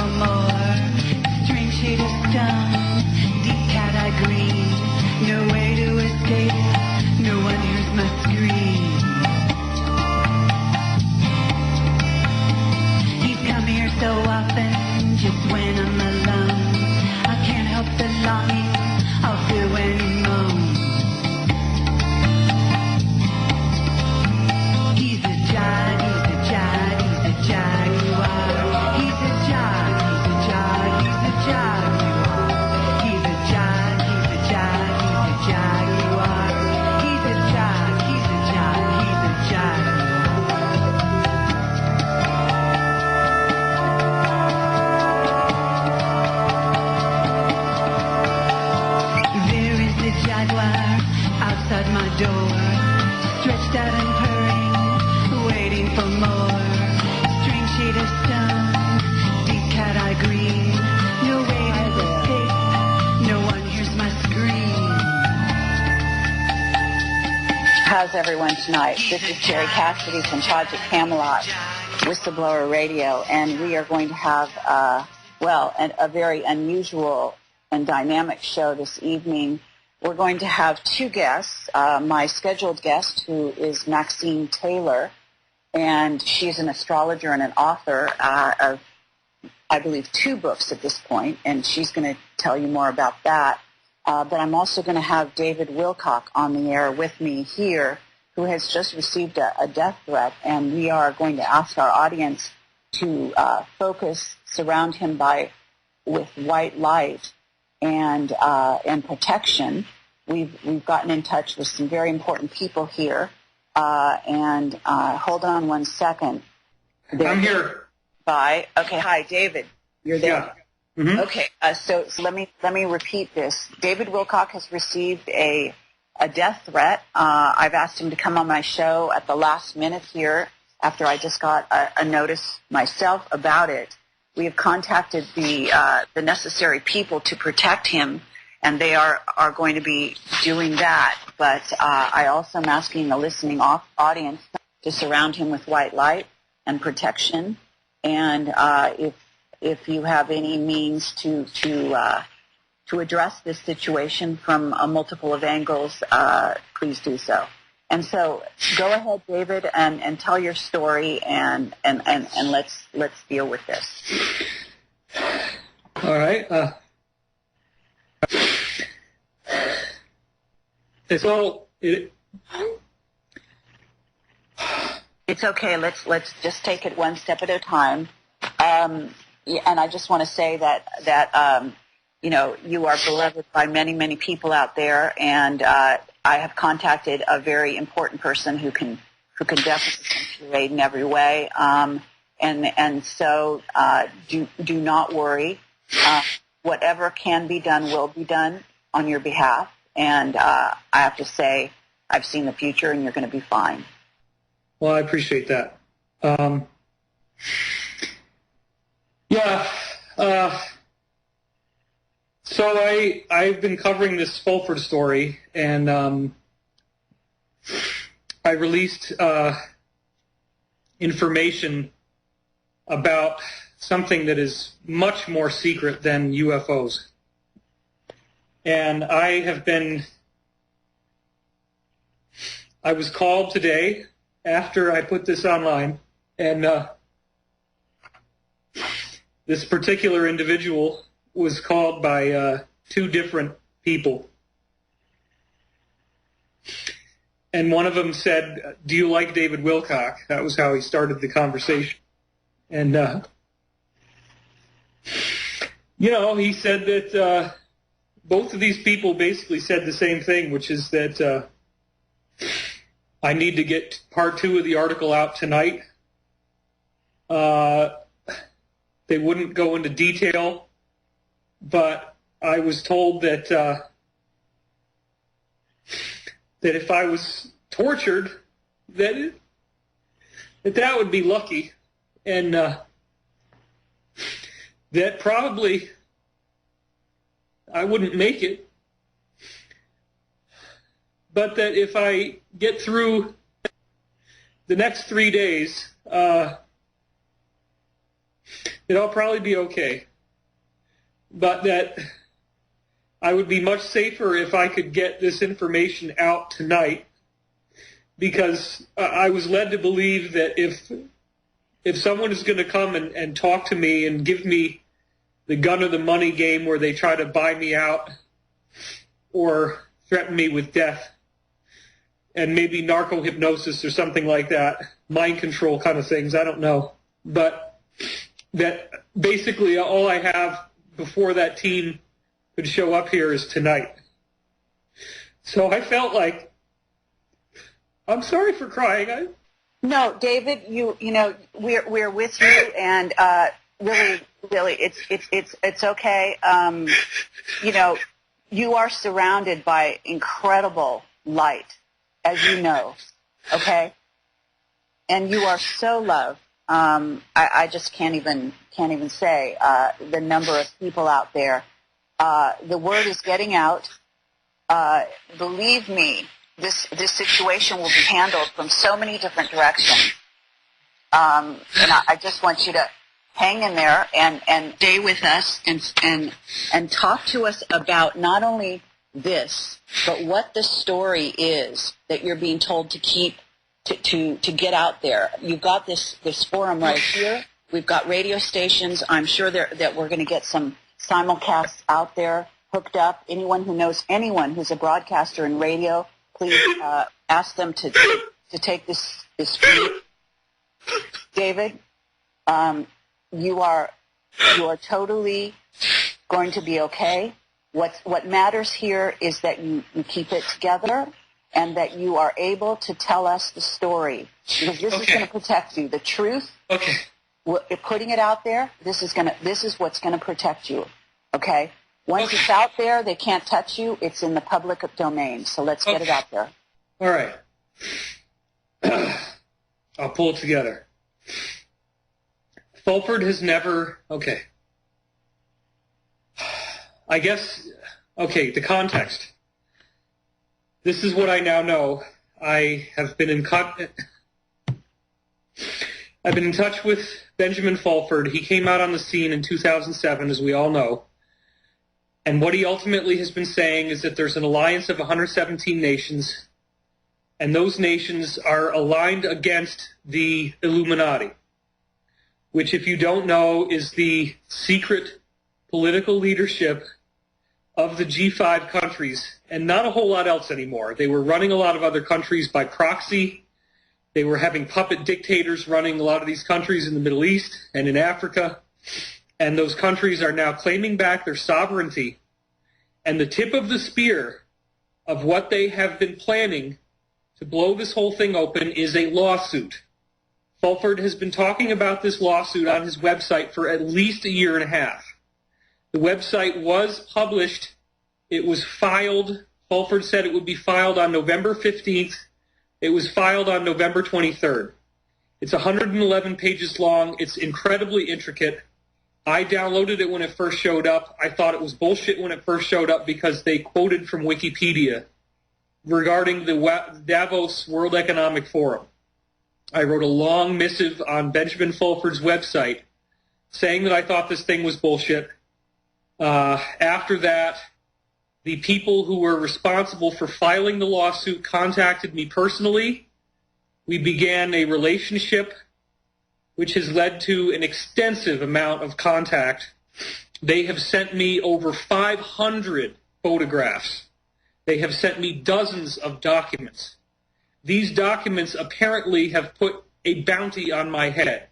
for more. Strange shade of stone, deep cat-eye green. No way to escape, no one hears my scream. He's come here so often, just when I'm alone. I can't help the longing I'll feel when he moans. He's a jag, he's a jag, he's a jaguar. He's a jag, he's a jag, he's a jaguar. He's a jag, he's a jag, he's a jaguar. He's a jag, he's a jag, he's a jaguar. There is a jaguar outside my door, stretched out and purring, waiting for more. Strange shade of stone, deep cat-eye green. No way to escape, no one hears my scream. How's everyone tonight? This is Jerry Cassidy from Project Camelot, Whistleblower Radio, and we are going to have, a very unusual and dynamic show this evening. We're going to have two guests. My scheduled guest, who is Maxine Taylor, and she's an astrologer and an author of, I believe, 2 books at this point, and she's going to tell you more about that. But I'm also going to have David Wilcock on the air with me here, who has just received a death threat, and we are going to ask our audience to surround him with white light and protection. We've gotten in touch with some very important people here, and hold on one second. I'm here. Bye. Okay. Hi, David. You're there. Yeah. Mm-hmm. Okay. So let me repeat this. David Wilcock has received a death threat. I've asked him to come on my show at the last minute here after I just got a notice myself about it. We have contacted the necessary people to protect him, and they are going to be doing that. But I also am asking the listening audience to surround him with white light and protection. And if you have any means to address this situation from multiple of angles, please do so. And so go ahead, David, and tell your story, and let's deal with this. All right. It's okay. Let's just take it one step at a time. And I just want to say that you are beloved by many, many people out there, and I have contacted a very important person who can definitely come to your aid in every way. So do not worry. Whatever can be done will be done on your behalf. And I have to say, I've seen the future, and you're going to be fine. Well, I appreciate that. So I've been covering this Fulford story, and I released information about something that is much more secret than UFOs. And I was called today after I put this online, and this particular individual was called by 2 different people. And one of them said, "Do you like David Wilcock?" That was how he started the conversation. And, he said that both of these people basically said the same thing, which is that I need to get part 2 of the article out tonight. They wouldn't go into detail, but I was told that that if I was tortured, that would be lucky, and that probably I wouldn't make it, but that if I get through the next 3 days, It'll probably be okay. But that I would be much safer if I could get this information out tonight, because I was led to believe that if someone is going to come and talk to me and give me the gun or the money game where they try to buy me out or threaten me with death and maybe narco-hypnosis or something like that, mind control kind of things, I don't know. But that basically all I have before that team could show up here is tonight. So I felt like, I'm sorry for crying. No, David, you know, we're with you, and really, it's okay. You know, you are surrounded by incredible light, as you know, okay? And you are so loved. I just can't even say the number of people out there. The word is getting out. Believe me, this situation will be handled from so many different directions. And I just want you to hang in there and stay with us and talk to us about not only this, but what the story is that you're being told to keep to get out there. You've got this forum right here. We've got radio stations. I'm sure that we're going to get some simulcasts out there hooked up. Anyone who knows anyone who's a broadcaster in radio, please ask them to take this feed. David, you are totally going to be okay. What matters here is that you keep it together and that you are able to tell us the story, because this is going to protect you. The truth. Okay. Putting it out there. This is what's going to protect you. Okay. Once it's out there, they can't touch you. It's in the public domain. So let's get it out there. All right. I'll pull it together. Fulford has never. Okay. I guess. Okay. The context. This is what I now know. I have been in I've been in touch with Benjamin Fulford. He came out on the scene in 2007, as we all know. And what he ultimately has been saying is that there's an alliance of 117 nations, and those nations are aligned against the Illuminati, which, if you don't know, is the secret political leadership of the G5 countries, and not a whole lot else anymore. They were running a lot of other countries by proxy. They were having puppet dictators running a lot of these countries in the Middle East and in Africa, and those countries are now claiming back their sovereignty. And the tip of the spear of what they have been planning to blow this whole thing open is a lawsuit. Fulford has been talking about this lawsuit on his website for at least a year and a half. The website was published. It was filed. Fulford said it would be filed on November 15th. It was filed on November 23rd. It's 111 pages long. It's incredibly intricate. I downloaded it when it first showed up. I thought it was bullshit when it first showed up because they quoted from Wikipedia regarding the Davos World Economic Forum. I wrote a long missive on Benjamin Fulford's website saying that I thought this thing was bullshit. After that, the people who were responsible for filing the lawsuit contacted me personally. We began a relationship which has led to an extensive amount of contact. They have sent me over 500 photographs. They have sent me dozens of documents. These documents apparently have put a bounty on my head.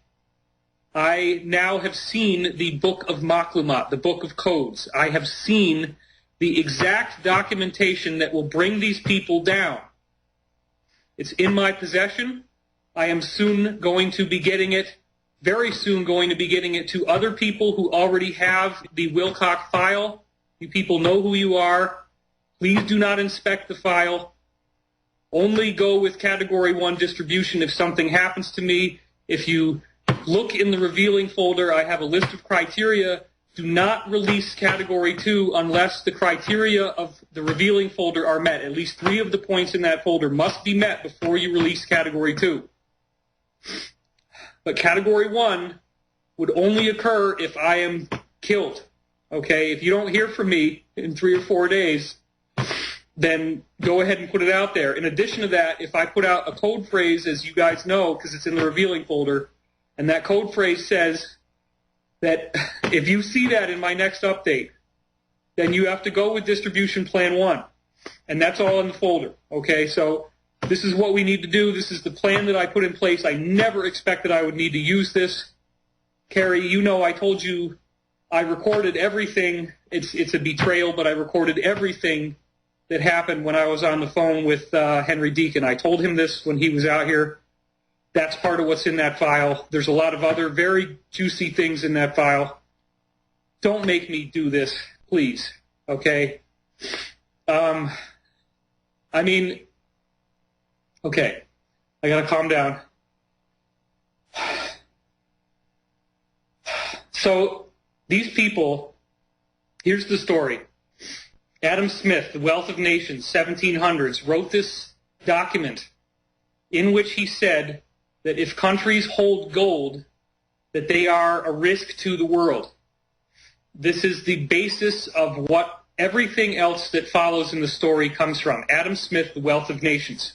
I now have seen the Book of Maklumat, the Book of Codes. I have seen the exact documentation that will bring these people down. It's in my possession. I am soon going to be getting it, very soon going to be getting it to other people who already have the Wilcock file. You people know who you are. Please do not inspect the file. Only go with Category 1 distribution if something happens to me. If you look in the revealing folder, I have a list of criteria. Do not release Category 2 unless the criteria of the revealing folder are met. At least 3 of the points in that folder must be met before you release Category 2. But Category 1, would only occur if I am killed. Okay, if you don't hear from me in 3 or 4 days, then go ahead and put it out there. In addition to that, if I put out a code phrase, as you guys know, because it's in the revealing folder, and that code phrase says that if you see that in my next update, then you have to go with distribution plan 1. And that's all in the folder. Okay, so this is what we need to do. This is the plan that I put in place. I never expected I would need to use this. Carrie, you know I told you I recorded everything. It's a betrayal, but I recorded everything that happened when I was on the phone with Henry Deacon. I told him this when he was out here. That's part of what's in that file. There's a lot of other very juicy things in that file. Don't make me do this, please, okay? I mean, okay, I gotta calm down. So these people, here's the story. Adam Smith, The Wealth of Nations, 1700s, wrote this document in which he said that if countries hold gold, that they are a risk to the world. This is the basis of what everything else that follows in the story comes from. Adam Smith, The Wealth of Nations.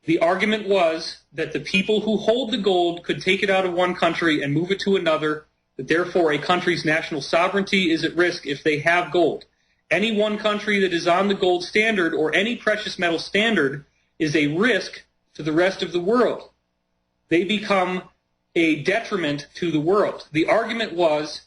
The argument was that the people who hold the gold could take it out of one country and move it to another, that therefore a country's national sovereignty is at risk if they have gold. Any one country that is on the gold standard or any precious metal standard is a risk to the rest of the world. They become a detriment to the world. The argument was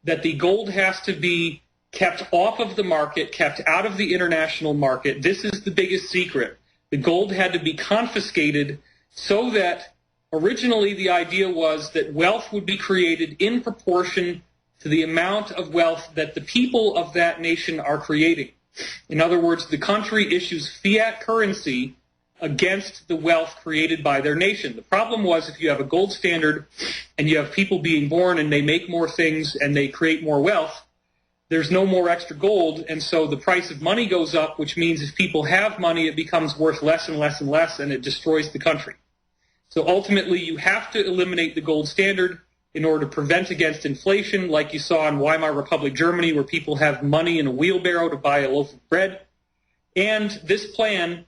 that the gold has to be kept off of the market, kept out of the international market. This is the biggest secret. The gold had to be confiscated so that originally the idea was that wealth would be created in proportion to the amount of wealth that the people of that nation are creating. In other words, the country issues fiat currency against the wealth created by their nation. The problem was if you have a gold standard and you have people being born and they make more things and they create more wealth, there's no more extra gold, and so the price of money goes up, which means if people have money, it becomes worth less and less and less, and it destroys the country. So ultimately, you have to eliminate the gold standard in order to prevent against inflation, like you saw in Weimar Republic, Germany, where people have money in a wheelbarrow to buy a loaf of bread. And this plan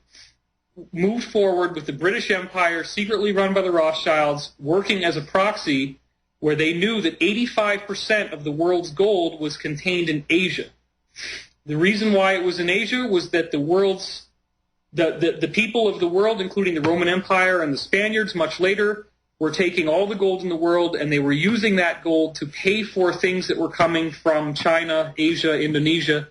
moved forward with the British Empire, secretly run by the Rothschilds, working as a proxy where they knew that 85% of the world's gold was contained in Asia. The reason why it was in Asia was that the people of the world, including the Roman Empire and the Spaniards much later, were taking all the gold in the world and they were using that gold to pay for things that were coming from China, Asia, Indonesia,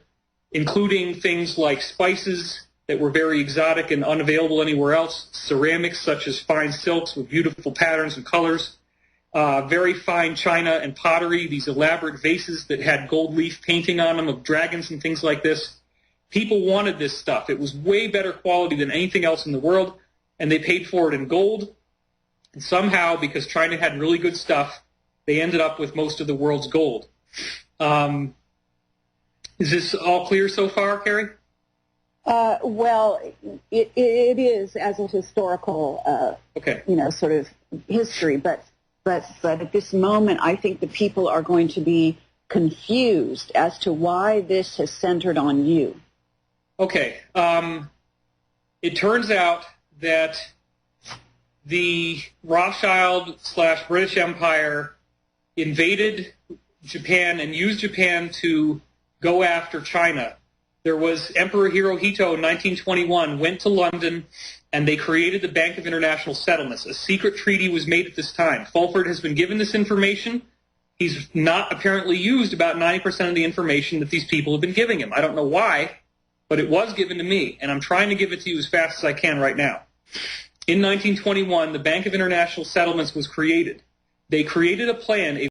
including things like spices that were very exotic and unavailable anywhere else, ceramics such as fine silks with beautiful patterns and colors, very fine china and pottery, these elaborate vases that had gold leaf painting on them of dragons and things like this. People wanted this stuff. It was way better quality than anything else in the world, and they paid for it in gold. And somehow, because China had really good stuff, they ended up with most of the world's gold. Is this all clear so far, Carrie? Well, it is as a historical, sort of history, but at this moment, I think the people are going to be confused as to why this has centered on you. Okay. It turns out that the Rothschild/British Empire invaded Japan and used Japan to go after China. There was Emperor Hirohito in 1921 went to London and they created the Bank of International Settlements. A secret treaty was made at this time. Fulford has been given this information. He's not apparently used about 90% of the information that these people have been giving him. I don't know why, but it was given to me, and I'm trying to give it to you as fast as I can right now. In 1921, the Bank of International Settlements was created. They created a plan,